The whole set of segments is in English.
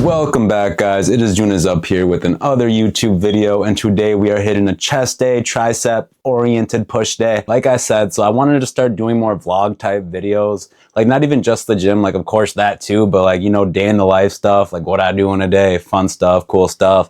Welcome back, guys. It is Junas up here with another YouTube video, and today we are hitting a chest day, tricep oriented push day. Like I said, so I wanted to start doing more vlog type videos, like not even just the gym, like of course that too, but like, you know, day in the life stuff, like what I do in a day, fun stuff, cool stuff.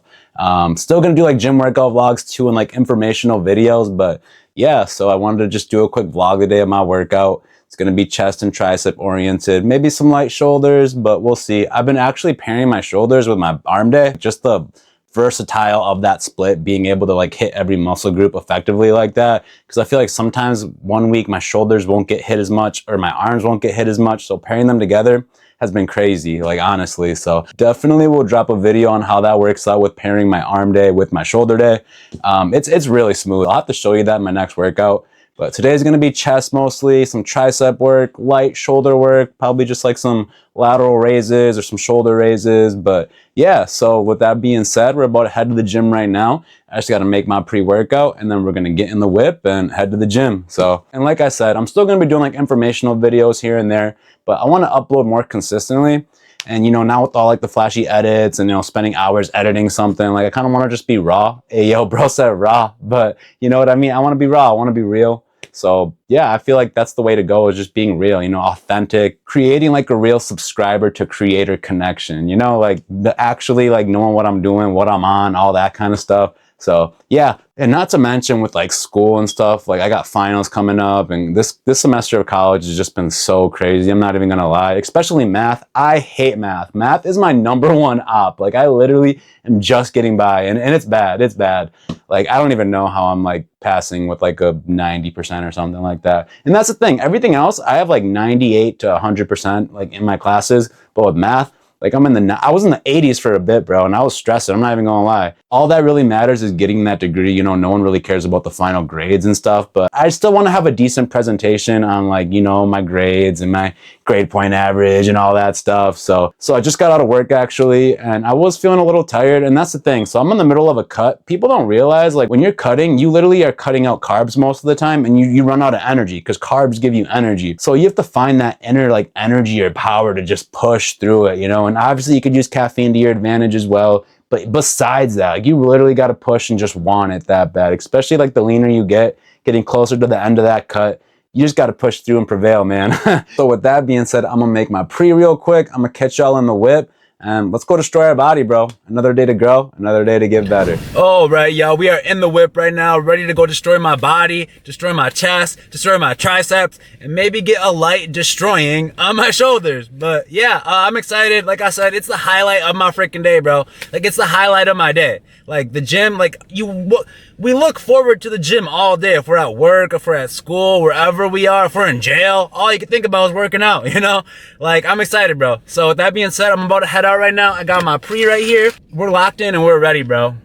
Still gonna do like gym workout vlogs too and like informational videos, but yeah, so I wanted to just do a quick vlog today of my workout. It's going to be chest and tricep oriented, maybe some light shoulders, but we'll see. I've been actually pairing my shoulders with my arm day, just the versatile of that split, being able to like hit every muscle group effectively like that. Because I feel like sometimes one week my shoulders won't get hit as much or my arms won't get hit as much. So pairing them together has been crazy, like honestly. So definitely we'll drop a video on how that works out with pairing my arm day with my shoulder day. It's really smooth. I'll have to show you that in my next workout. But today's going to be chest mostly, some tricep work, light shoulder work, probably just like some lateral raises or some shoulder raises. But yeah, so with that being said, we're about to head to the gym right now. I just got to make my pre-workout and then we're going to get in the whip and head to the gym. So, and like I said, I'm still going to be doing like informational videos here and there, but I want to upload more consistently. And, you know, now with all like the flashy edits and, you know, spending hours editing something, like I kind of want to just be raw. Hey, yo, bro said raw, but you know what I mean? I want to be raw. I want to be real. So yeah, I feel like that's the way to go, is just being real, you know, authentic, creating like a real subscriber to creator connection, you know, like actually like knowing what I'm doing, what I'm on, all that kind of stuff. So yeah, and not to mention with like school and stuff, like I got finals coming up, and this semester of college has just been so crazy. I'm not even gonna lie, especially math. I hate math. Math is my #1 op. Like I literally am just getting by, and it's bad. It's bad. Like I don't even know how I'm like passing with like a 90% or something like that. And that's the thing. Everything else, I have like 98 to 100% like in my classes, but with math, like I was in the 80s for a bit, bro, and I was stressing. I'm not even gonna lie. All that really matters is getting that degree. You know, no one really cares about the final grades and stuff, but I still want to have a decent presentation on like, you know, my grades and my grade point average and all that stuff. So I just got out of work actually, and I was feeling a little tired, and that's the thing. So I'm in the middle of a cut. People don't realize, like when you're cutting, you literally are cutting out carbs most of the time, and you run out of energy because carbs give you energy. So you have to find that inner like energy or power to just push through it, you know. And obviously you could use caffeine to your advantage as well. But besides that, like you literally got to push and just want it that bad, especially like the leaner you get, getting closer to the end of that cut. You just got to push through and prevail, man. So with that being said, I'm going to make my pre real quick. I'm going to catch y'all in the whip. And let's go destroy our body, bro. Another day to grow, another day to get better. All right, y'all. We are in the whip right now, ready to go destroy my body, destroy my chest, destroy my triceps, and maybe get a light destroying on my shoulders. But yeah, I'm excited. Like I said, it's the highlight of my freaking day, bro. Like it's the highlight of my day. Like the gym, like we look forward to the gym all day. If we're at work, if we're at school, wherever we are, if we're in jail, all you can think about is working out, you know? Like I'm excited, bro. So with that being said, I'm about to head out right now. I got my pre right here. We're locked in and we're ready, bro.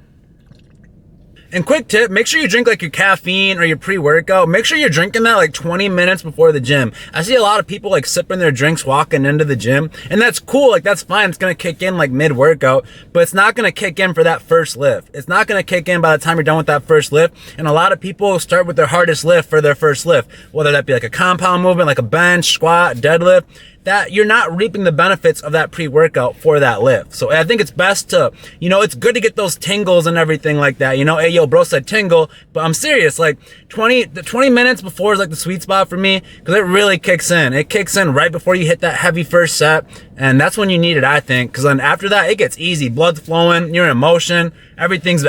And quick tip, make sure you drink like your caffeine or your pre-workout. Make sure you're drinking that like 20 minutes before the gym. I see a lot of people like sipping their drinks walking into the gym, and that's cool. Like that's fine. It's going to kick in like mid-workout, but it's not going to kick in for that first lift. It's not going to kick in by the time you're done with that first lift. And a lot of people start with their hardest lift for their first lift, whether that be like a compound movement, like a bench, squat, deadlift. That you're not reaping the benefits of that pre-workout for that lift. So I think it's best to, you know, it's good to get those tingles and everything like that. You know, hey, yo, bro said tingle, but I'm serious. Like 20 minutes before is like the sweet spot for me, because it really kicks in. It kicks in right before you hit that heavy first set. And that's when you need it, I think, because then after that, it gets easy. Blood's flowing, you're in motion, everything's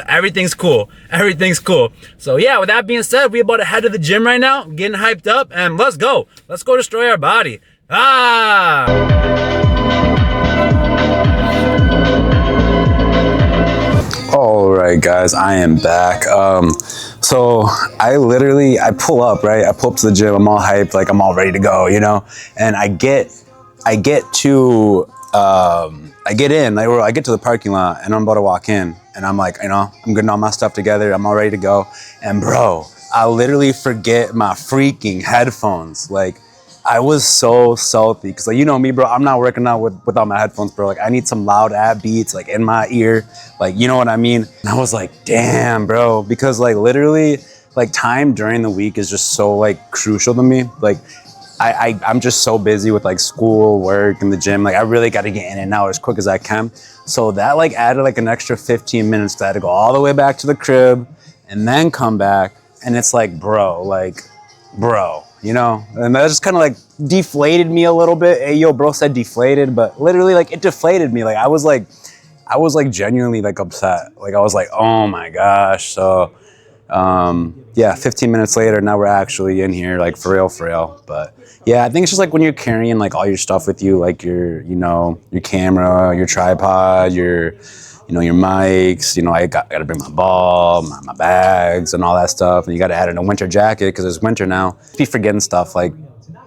cool. Everything's cool. So yeah, with that being said, we about to head to the gym right now, getting hyped up, and let's go. Let's go destroy our body. Ah! All right, guys, I am back. So I pull up, right? I pull up to the gym. I'm all hyped, like I'm all ready to go, you know? And I get to the parking lot, and I'm about to walk in, and I'm like, you know, I'm getting all my stuff together. I'm all ready to go. And bro, I literally forget my freaking headphones. Like, I was so salty because, like, you know me, bro, I'm not working out without my headphones, bro. Like, I need some loud ab beats, like, in my ear. Like, you know what I mean? And I was like, damn, bro. Because, like, literally, like, time during the week is just so, like, crucial to me. Like, I'm just so busy with like school, work, and the gym. Like I really got to get in and out as quick as I can. So that like added like an extra 15 minutes. I had to go all the way back to the crib and then come back. And it's like, bro, you know? And that just kind of like deflated me a little bit. Hey, yo, bro said deflated, but literally like it deflated me. Like I was like genuinely like upset. Like I was like, oh my gosh. So yeah, 15 minutes later, now we're actually in here, like for real. But yeah, I think it's just like when you're carrying like all your stuff with you, like your, you know, your camera, your tripod, your, you know, your mics, you know, I got to bring my ball, my bags and all that stuff. And you got to add in a winter jacket because it's winter now. Be forgetting stuff like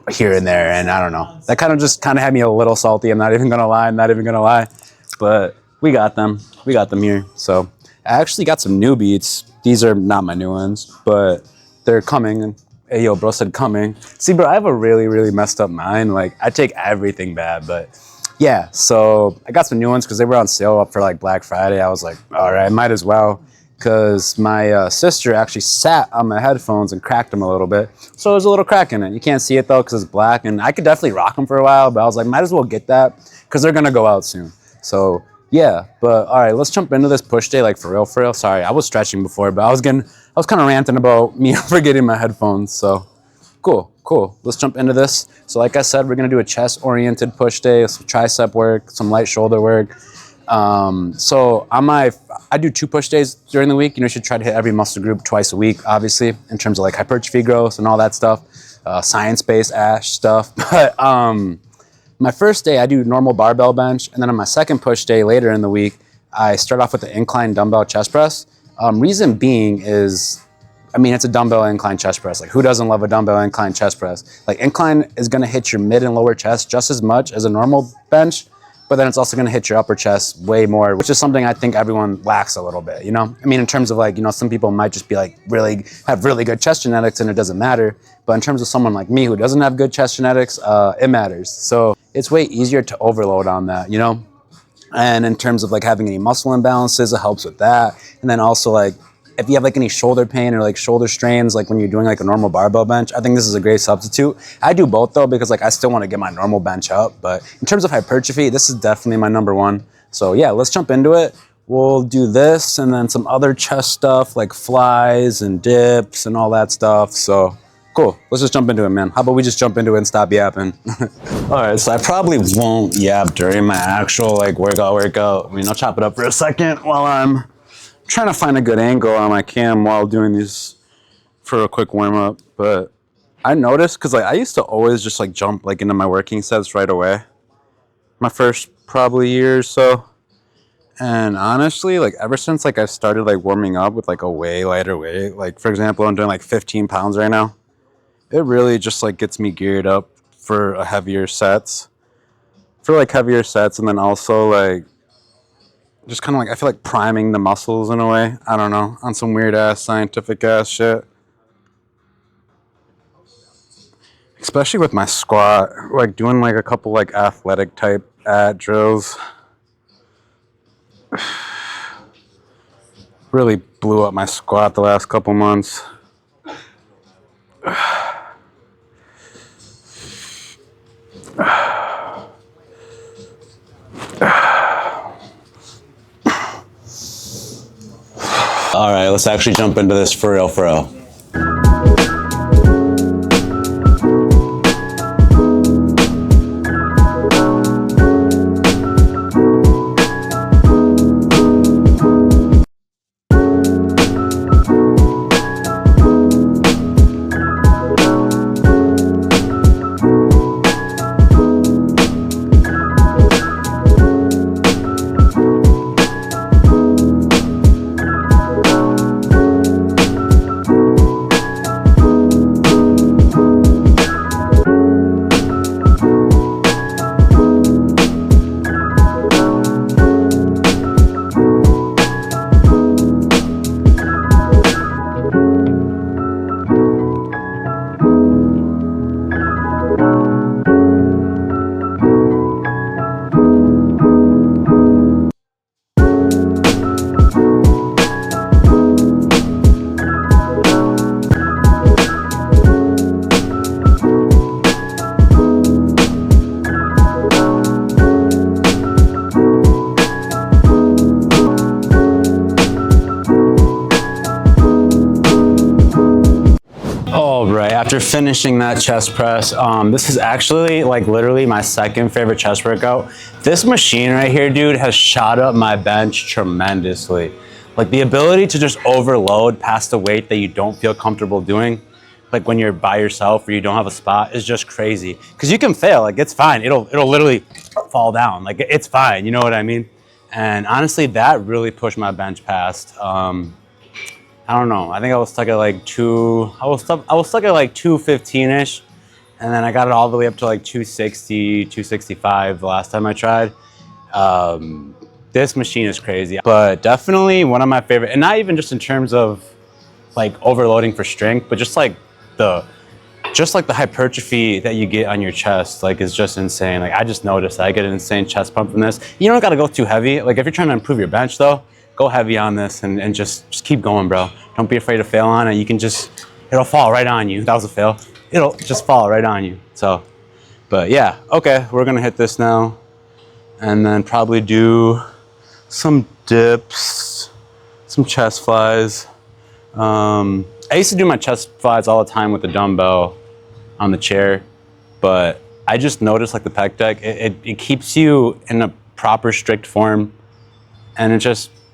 here and there. And I don't know, that kind of had me a little salty. I'm not even going to lie, but we got them here. So I actually got some new beats. These are not my new ones, but they're coming. And hey, yo, bro said coming. See, bro, I have a really messed up mind. Like, I take everything bad, but yeah. So I got some new ones because they were on sale up for like Black Friday. I was like, all right, might as well. Because my sister actually sat on my headphones and cracked them a little bit. So there's a little crack in it. You can't see it though because it's black. And I could definitely rock them for a while, but I was like, might as well get that because they're going to go out soon. So yeah, but all right, let's jump into this push day, like for real. Sorry, I was stretching before, but I was kind of ranting about me forgetting my headphones. So cool. Let's jump into this. So like I said, we're gonna do a chest-oriented push day, some tricep work, some light shoulder work. So I do 2 push days during the week. You know, you should try to hit every muscle group twice a week, obviously, in terms of like hypertrophy growth and all that stuff, science-based ASH stuff. But my first day, I do normal barbell bench, and then on my second push day later in the week, I start off with the incline dumbbell chest press. Reason being is, I mean, it's a dumbbell incline chest press. Like, who doesn't love a dumbbell incline chest press? Like, incline is gonna hit your mid and lower chest just as much as a normal bench, but then it's also gonna hit your upper chest way more, which is something I think everyone lacks a little bit, you know? I mean, in terms of like, you know, some people might just be like have really good chest genetics and it doesn't matter. But in terms of someone like me who doesn't have good chest genetics, it matters. So it's way easier to overload on that, you know? And in terms of like having any muscle imbalances, it helps with that. And then also like, if you have like any shoulder pain or like shoulder strains, like when you're doing like a normal barbell bench, I think this is a great substitute. I do both though, because like I still want to get my normal bench up. But in terms of hypertrophy, this is definitely my number one. So yeah, let's jump into it. We'll do this and then some other chest stuff like flies and dips and all that stuff. So cool, let's just jump into it, man. How about we just jump into it and stop yapping? All right, so I probably won't yap during my actual like workout. I mean, I'll chop it up for a second while I'm trying to find a good angle on my cam while doing these for a quick warm up. But I noticed, cause like I used to always just like jump like into my working sets right away. My first probably year or so. And honestly, like ever since like I started like warming up with like a way lighter weight, like for example, I'm doing like 15 pounds right now. It really just like gets me geared up for heavier sets. And then also like just kind of like, I feel like priming the muscles in a way. I don't know, on some weird ass scientific ass shit. Especially with my squat, like doing like a couple like athletic type drills. Really blew up my squat the last couple months. All right, let's actually jump into this for real. after finishing that chest press, this is actually like literally my second favorite chest workout. This machine right here, dude, has shot up my bench tremendously. Like the ability to just overload past the weight that you don't feel comfortable doing, like when you're by yourself or you don't have a spot, is just crazy. Cause you can fail, like it's fine. It'll literally fall down, like it's fine, you know what I mean? And honestly, that really pushed my bench past, I don't know. I think I was stuck at like I was stuck at like 215-ish. And then I got it all the way up to like 260, 265 the last time I tried. This machine is crazy, but definitely one of my favorite, and not even just in terms of like overloading for strength, but just like the hypertrophy that you get on your chest, like is just insane. Like I just noticed I get an insane chest pump from this. You don't gotta go too heavy. Like if you're trying to improve your bench though, go heavy on this and just keep going, bro. Don't be afraid to fail on it. You can it'll fall right on you. That was a fail. It'll just fall right on you. So, but yeah, okay, we're gonna hit this now and then probably do some dips, some chest flies. I used to do my chest flies all the time with the dumbbell on the chair, but I just noticed like the pec deck, it keeps you in a proper strict form, and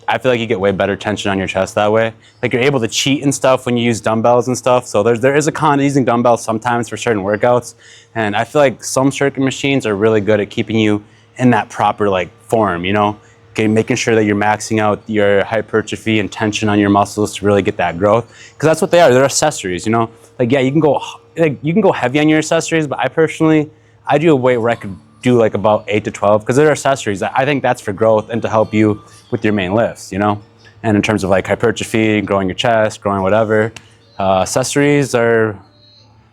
I feel like you get way better tension on your chest that way. Like you're able to cheat and stuff when you use dumbbells and stuff. So there is a con to using dumbbells sometimes for certain workouts, and I feel like some circuit machines are really good at keeping you in that proper like form, you know? Okay, making sure that you're maxing out your hypertrophy and tension on your muscles to really get that growth, because that's what they are. They're accessories, you know. Like yeah, you can go heavy on your accessories, but I do a weight where I could do like about 8 to 12 because they're accessories. I think that's for growth and to help you with your main lifts, you know. And in terms of like hypertrophy, growing your chest, growing whatever, accessories they're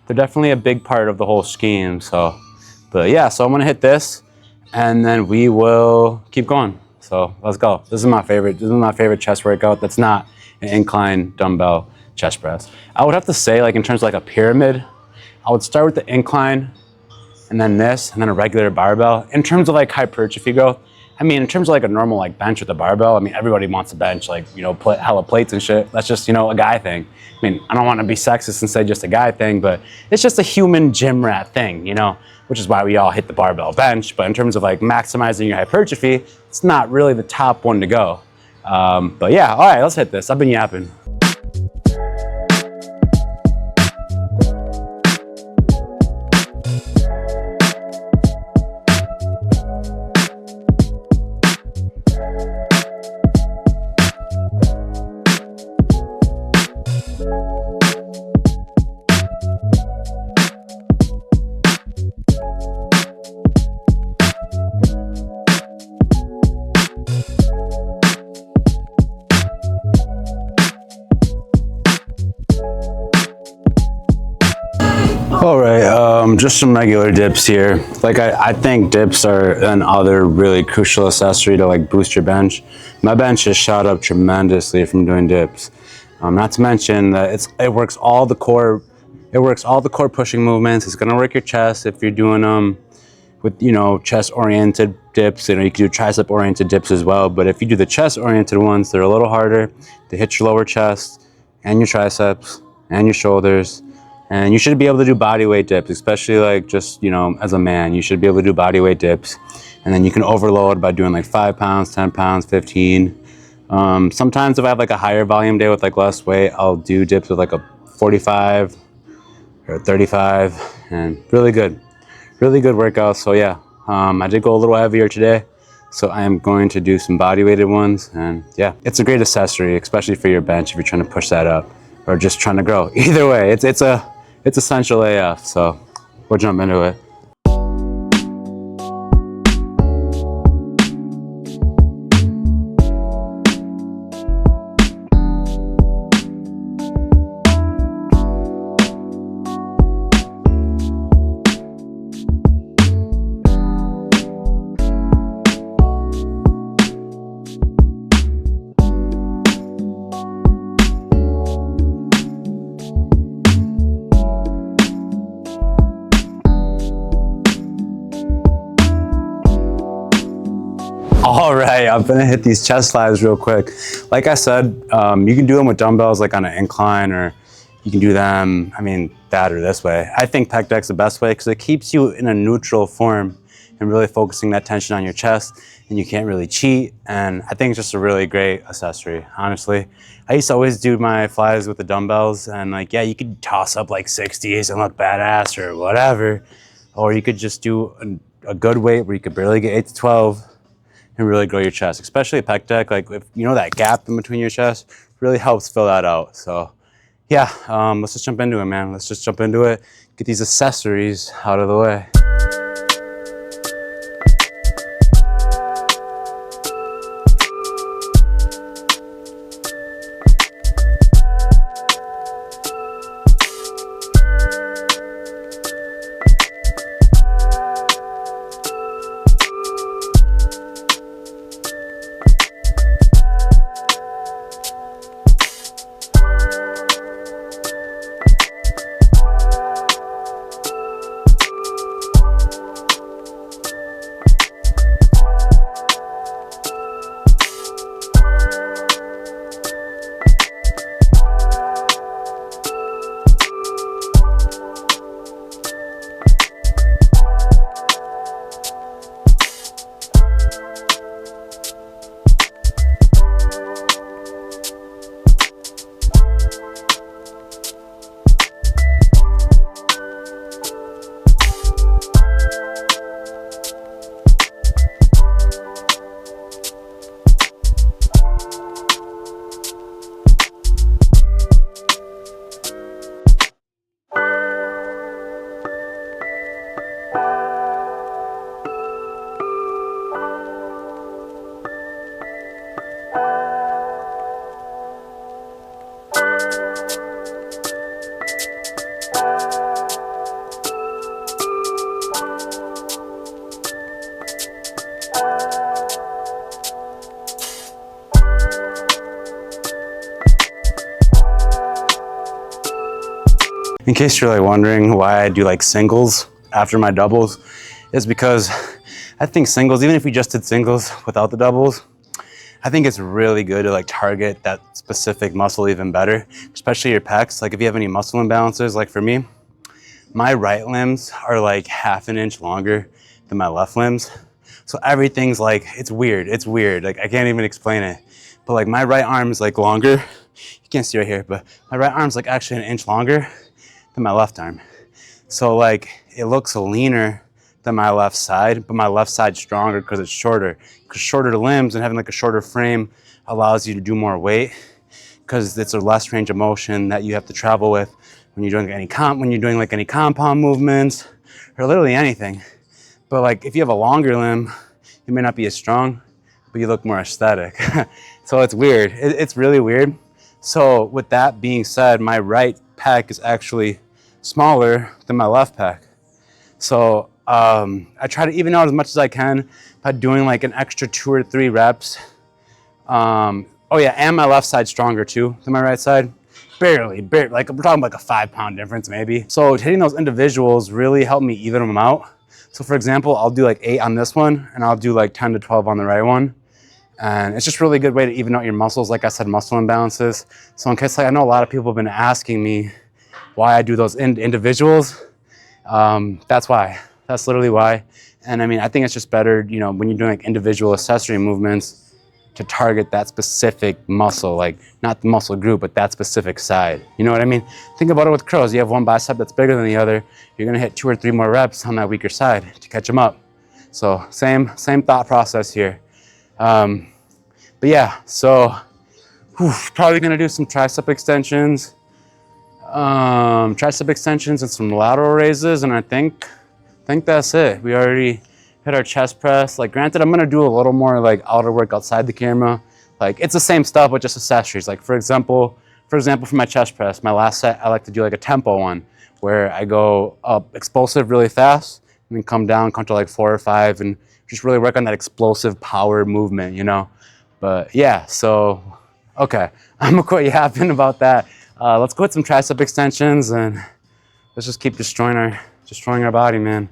definitely a big part of the whole scheme. So, but yeah, so I'm gonna hit this, and then we will keep going. So let's go. This is my favorite chest workout. That's not an incline dumbbell chest press. I would have to say, like in terms of like a pyramid, I would start with the incline, and then this, and then a regular barbell. In terms of like hypertrophy growth, I mean, in terms of like a normal like bench with a barbell, I mean, everybody wants a bench, like, you know, hella plates and shit. That's just, you know, a guy thing. I mean, I don't want to be sexist and say just a guy thing, but it's just a human gym rat thing, you know, which is why we all hit the barbell bench. But in terms of like maximizing your hypertrophy, it's not really the top one to go. But yeah, all right, let's hit this. I've been yapping. All right, just some regular dips here. Like I think dips are another really crucial accessory to like boost your bench. My bench has shot up tremendously from doing dips. Not to mention that it works all the core pushing movements. It's gonna work your chest if you're doing with, you know, chest oriented dips. You know, you can do tricep oriented dips as well, but if you do the chest oriented ones, they're a little harder. They hit your lower chest and your triceps and your shoulders. And you should be able to do body weight dips, especially like just, you know, as a man, you should be able to do body weight dips. And then you can overload by doing like 5 pounds, 10 pounds, 15. Sometimes if I have like a higher volume day with like less weight, I'll do dips with like a 45 or 35, and really good workout. So yeah, I did go a little heavier today, so I am going to do some body weighted ones. And yeah, it's a great accessory, especially for your bench if you're trying to push that up or just trying to grow. Either way, it's essential AF, so we'll jump into it. All right, I'm gonna hit these chest flies real quick. Like I said, you can do them with dumbbells like on an incline or You can do them, I mean, that or this way. I think pec deck's the best way because it keeps you in a neutral form and really focusing that tension on your chest, and you can't really cheat. And I think it's just a really great accessory, honestly. I used to always do my flies with the dumbbells, and like, yeah, you could toss up like 60s and look badass or whatever. Or you could just do a good weight where you could barely get 8 to 12 and really grow your chest, especially a pec deck. Like, if you know that gap in between your chest really helps fill that out. So yeah, let's just jump into it, man. Let's just jump into it, get these accessories out of the way. In case you're like wondering why I do like singles after my doubles, is because I think singles, even if we just did singles without the doubles, I think it's really good to like target that specific muscle even better, especially your pecs. Like if you have any muscle imbalances, like for me, my right limbs are like half an inch longer than my left limbs. So everything's like, it's weird. Like I can't even explain it. But like my right arm is like longer. You can't see right here, but my right arm's like actually an inch longer than my left arm. So like it looks leaner than my left side, but my left side's stronger because it's shorter. Because shorter limbs and having like a shorter frame allows you to do more weight because it's a less range of motion that you have to travel with when you're doing any compound movements or literally anything. But like if you have a longer limb, you may not be as strong, but you look more aesthetic. So it's weird. It's really weird. So with that being said, my right pec is actually smaller than my left pec. So I try to even out as much as I can by doing like an extra 2 or 3 reps. Oh yeah, and my left side's stronger too than my right side. Barely, like we're talking like a 5-pound difference maybe. So hitting those individuals really help me even them out. So for example, I'll do like 8 on this one and I'll do like 10 to 12 on the right one. And it's just really a good way to even out your muscles. Like I said, muscle imbalances. So in case, like I know a lot of people have been asking me why I do those individuals. That's why. That's literally why. And I mean, I think it's just better, you know, when you're doing like individual accessory movements to target that specific muscle, like not the muscle group, but that specific side. You know what I mean? Think about it with curls. You have one bicep that's bigger than the other. You're gonna hit 2 or 3 more reps on that weaker side to catch them up. So same thought process here. But yeah, so probably gonna do some tricep extensions, and some lateral raises, and I think that's it. We already hit our chest press. Like granted, I'm gonna do a little more like outer work outside the camera. Like it's the same stuff, but just accessories. Like for example, for my chest press, my last set, I like to do like a tempo one where I go up explosive really fast and then come down, come to like 4 or 5 and just really work on that explosive power movement, you know? But yeah, so, okay. I'm gonna quit yapping about that. Let's go with some tricep extensions and let's just keep destroying our body, man.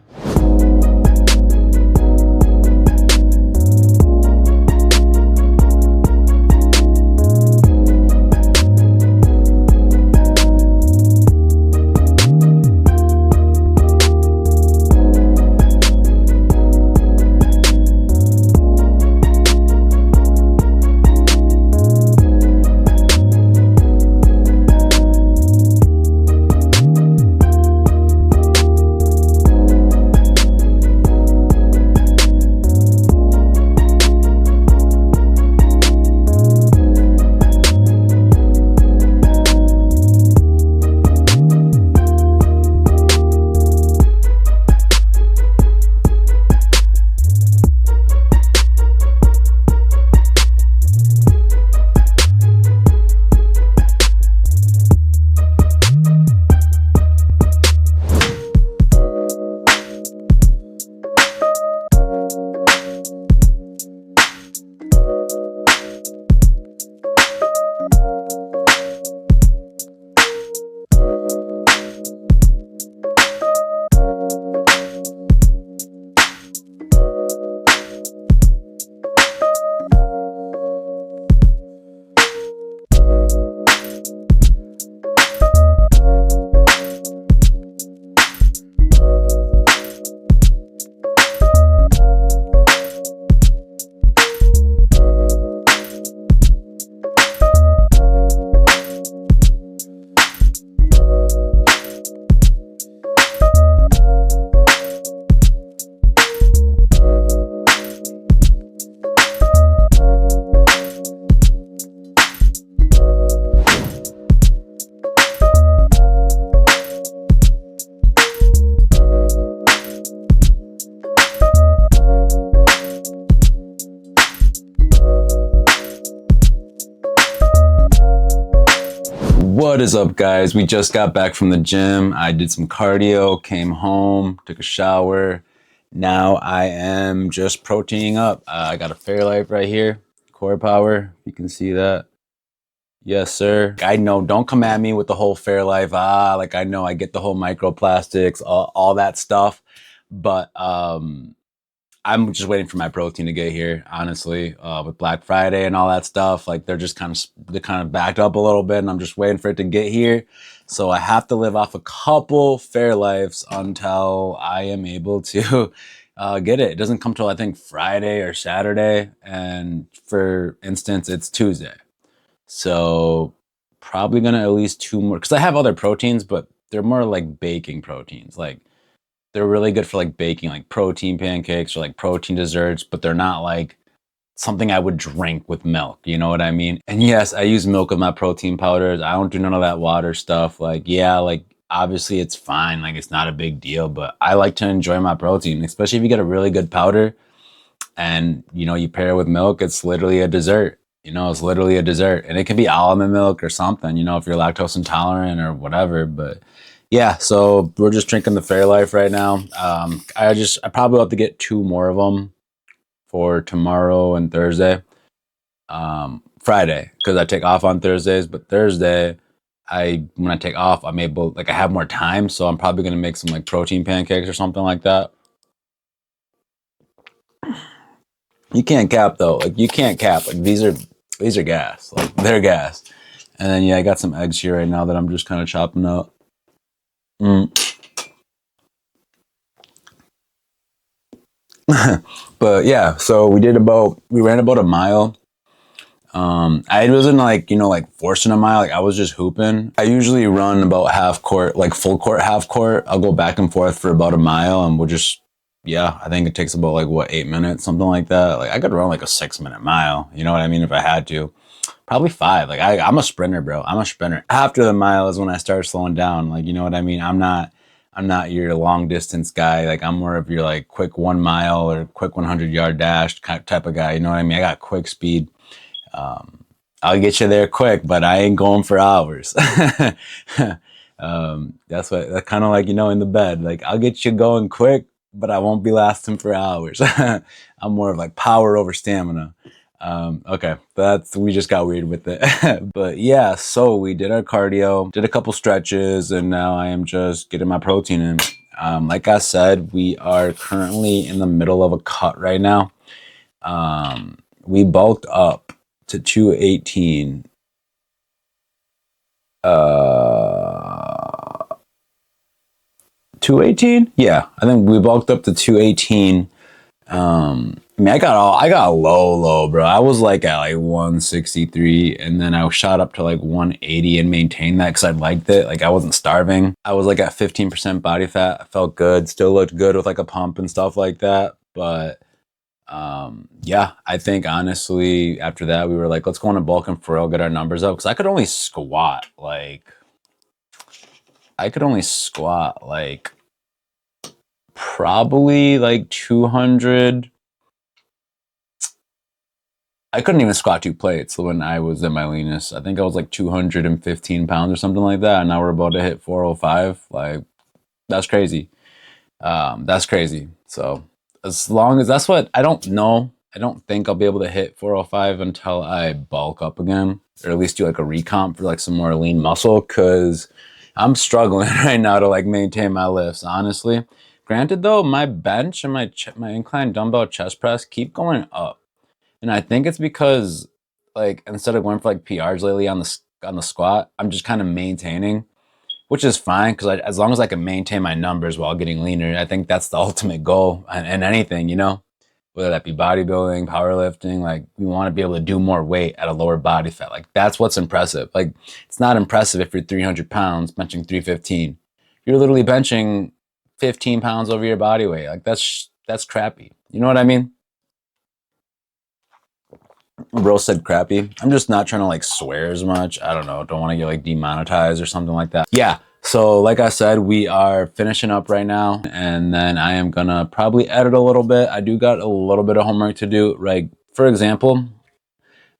What is up, guys? We just got back from the gym. I did some cardio, came home, took a shower. Now I am just proteining up. I got a Fairlife right here, Core Power. You can see that. Yes, sir. I know, don't come at me with the whole Fairlife. Like I know I get the whole microplastics, all that stuff. But I'm just waiting for my protein to get here, honestly. With Black Friday and all that stuff, like they're kind of backed up a little bit, and I'm just waiting for it to get here. So I have to live off a couple Fairlifes until I am able to get it. It doesn't come till I think Friday or Saturday, and for instance, it's Tuesday. So probably gonna at least 2 more, because I have other proteins, but they're more like baking proteins, like. They're really good for like baking, like protein pancakes or like protein desserts, but they're not like something I would drink with milk. You know what I mean? And yes, I use milk with my protein powders. I don't do none of that water stuff. Like, yeah, like obviously it's fine. Like it's not a big deal, but I like to enjoy my protein, especially if you get a really good powder and you pair it with milk. It's literally a dessert. It's literally a dessert, and it can be almond milk or something, if you're lactose intolerant or whatever. But yeah, so we're just drinking the Fairlife right now. I probably have to get 2 more of them for tomorrow and Thursday. Friday, because I take off on Thursdays, but Thursday, when I take off, I have more time, so I'm probably gonna make some like protein pancakes or something like that. You can't cap though. Like you can't cap. Like these are gas. Like they're gas. And then yeah, I got some eggs here right now that I'm just kind of chopping up. But yeah, so we ran about a mile. I wasn't like forcing a mile. Like I was just hooping. I usually run about half court, like full court, half court. I'll go back and forth for about a mile, and I think it takes about like 8 minutes, something like that. Like I could run like a 6-minute mile. You know what I mean? If I had to, probably 5. Like I'm a sprinter, bro. I'm a sprinter. After the mile is when I start slowing down. Like, you know what I mean? I'm not your long distance guy. Like I'm more of your like quick 1 mile or quick 100-yard dash type of guy. You know what I mean? I got quick speed. I'll get you there quick, but I ain't going for hours. That's kind of like, in the bed, like I'll get you going quick, but I won't be lasting for hours. I'm more of like power over stamina. Okay, we just got weird with it. But yeah, so we did our cardio, did a couple stretches, and now I am just getting my protein in. Like I said, we are currently in the middle of a cut right now. We bulked up to 218. 218? Yeah, I think we bulked up to 218. I got low, bro. I was like at like 163, and then I shot up to like 180 and maintained that because I liked it. Like I wasn't starving. I was like at 15% body fat. I felt good. Still looked good with like a pump and stuff like that. But yeah, I think honestly after that we were like, let's go on a bulk and for real, get our numbers up, because I could only squat like probably like 200. I couldn't even squat 2 plates when I was at my leanest. I think I was like 215 pounds or something like that, and now we're about to hit 405. Like that's crazy. That's crazy. So as long as that's what, I don't know. I don't think I'll be able to hit 405 until I bulk up again, or at least do like a recomp for like some more lean muscle, because I'm struggling right now to like maintain my lifts, honestly. Granted though, my bench and my incline dumbbell chest press keep going up, and I think it's because like instead of going for like PRs lately on the squat, I'm just kind of maintaining, which is fine, because as long as I can maintain my numbers while getting leaner, I think that's the ultimate goal in anything, whether that be bodybuilding, powerlifting. Like we want to be able to do more weight at a lower body fat. Like that's what's impressive. Like it's not impressive if you're 300 pounds benching 315. You're literally benching 15 pounds over your body weight. Like that's crappy. You know what I mean? Bro said crappy. I'm just not trying to like swear as much. I don't know. Don't want to get like demonetized or something like that. Yeah. So like I said, we are finishing up right now, and then I am gonna probably edit a little bit. I do got a little bit of homework to do. Like for example,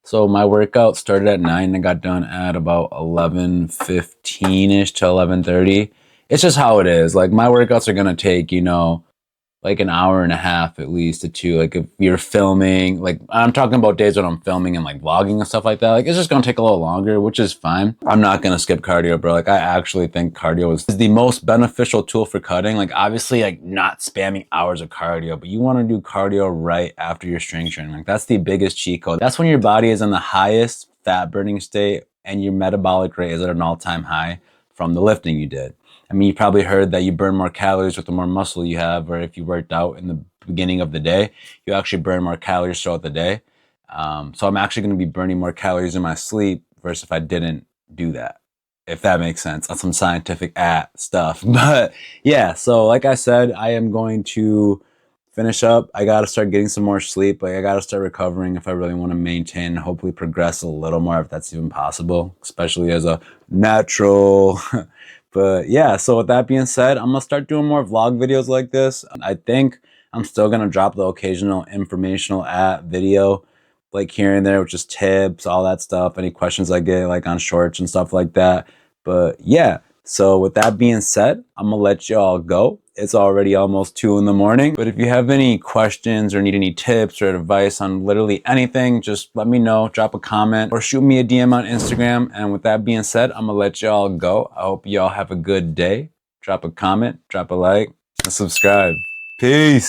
So my workout started at 9 and got done at about 11:15ish to 11:30. It's just how it is. Like my workouts are gonna take, you know, like an hour and a half at least to two. Like if you're filming, like I'm talking about days when I'm filming and like vlogging and stuff like that, like it's just gonna take a little longer, which is fine. I'm not gonna skip cardio, bro. Like I actually think cardio is the most beneficial tool for cutting. Like obviously like not spamming hours of cardio, but you wanna do cardio right after your strength training. Like that's the biggest cheat code. That's when your body is in the highest fat burning state and your metabolic rate is at an all-time high from the lifting you did. I mean, you probably heard that you burn more calories with the more muscle you have, or if you worked out in the beginning of the day, you actually burn more calories throughout the day. So I'm actually going to be burning more calories in my sleep versus if I didn't do that, if that makes sense. That's some scientific stuff. But yeah, so like I said, I am going to finish up. I got to start getting some more sleep. Like I got to start recovering if I really want to maintain and hopefully progress a little more if that's even possible, especially as a natural. But yeah, so with that being said, I'm gonna start doing more vlog videos like this. I think I'm still gonna drop the occasional informational video like here and there, with just tips, all that stuff, any questions I get like on shorts and stuff like that. But yeah, so with that being said, I'm gonna let y'all go. It's already almost 2 in the morning. But if you have any questions or need any tips or advice on literally anything, just let me know, drop a comment or shoot me a DM on Instagram. And with that being said, I'm gonna let y'all go. I hope y'all have a good day. Drop a comment, drop a like, and subscribe. Peace.